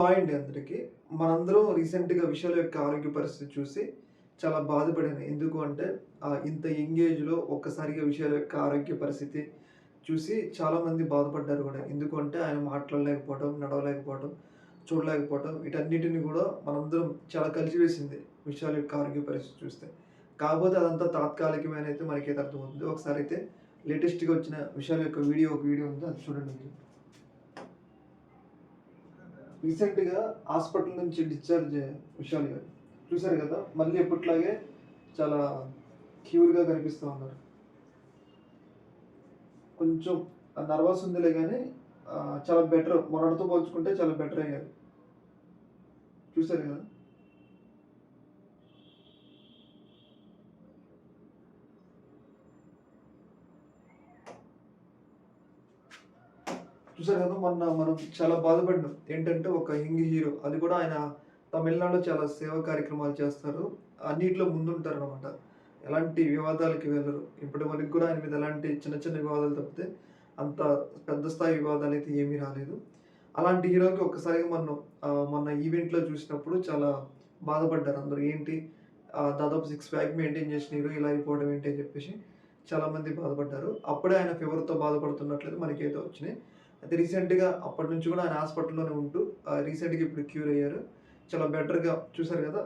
Hi అండి అందరికి. మనందరం రీసెంట్‌గా విశాల్ యొక్క ఆరోగ్య పరిస్థితి చూసి చాలా బాధపడాను. ఎందుకు అంటే ఇంత యంగ్ ఏజ్‌లో ఒక్కసారిగా విశాల్ యొక్క ఆరోగ్య పరిస్థితి చూసి చాలామంది బాధపడ్డారు గూడా. ఎందుకు అంటే ఆయన మాట్లాడలేకపోవడం, నడవలేకపోవడం, చూడలేకపోవడం వీటన్నిటిని గూడా మనందరం చాలా కలిచివేసింది విశాల్ యొక్క ఆరోగ్య పరిస్థితి చూస్తే. కాకపోతే అదంతా తాత్కాలికమేనైతే మనకైతే అర్థమవుతుంది. ఒకసారైతే లేటెస్ట్‌గా వచ్చిన విశాల్ యొక్క ఒక వీడియో ఉంది. అది చూడండి మీరు. రీసెంట్‌గా హాస్పిటల్ నుంచి డిశ్చార్జ్ విశాల్ గారు. చూసారు కదా! మళ్ళీ ఎప్పటిలాగే చాలా క్యూర్‌గా కనిపిస్తా ఉన్నారు. కొంచెం నర్వస్ ఉందిలే గానీ చాలా బెటర్. మొన్నటితో పోల్చుకుంటే చాలా బెటర్ అయ్యారు. చూసారు కదా! చూసారు కదా! మొన్న మనం చాలా బాధపడినాం. ఏంటంటే ఒక యంగ్ హీరో. అది కూడా ఆయన తమిళనాడులో చాలా సేవా కార్యక్రమాలు చేస్తారు. అన్నిట్లో ముందుంటారనమాట. ఎలాంటి వివాదాలకి వెళ్ళరు. ఇప్పటి వరకు కూడా ఆయన మీద ఎలాంటి చిన్న చిన్న వివాదాలు తప్పితే అంత పెద్ద స్థాయి వివాదాలైతే ఏమీ రాలేదు. అలాంటి హీరోకి ఒక్కసారిగా మనం మొన్న ఈవెంట్‌లో చూసినప్పుడు చాలా బాధపడ్డారు అందరూ. ఏంటి దాదాపు 6 ప్యాక్ మెయింటైన్ చేసిన హీరో ఇలా అయిపోవడం ఏంటి అని చెప్పేసి చాలామంది బాధపడ్డారు. అప్పుడే ఆయన ఫీవర్‌తో బాధపడుతున్నట్లయితే మనకైతే వచ్చినాయి. అయితే రీసెంట్‌గా అప్పటి నుంచి కూడా ఆయన హాస్పిటల్‌లోనే ఉంటూ రీసెంట్‌గా ఇప్పుడు క్యూర్ అయ్యారు. చాలా బెటర్‌గా చూసారు కదా!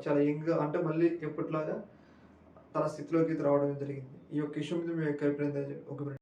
చాలా యంగ్‌గా అంటే మళ్ళీ ఎప్పటిలాగా తన స్థితిలోకి రావడం జరిగింది. ఈ యొక్క ఇష్యూ మీద మీ యొక్క అభిప్రాయం ఒక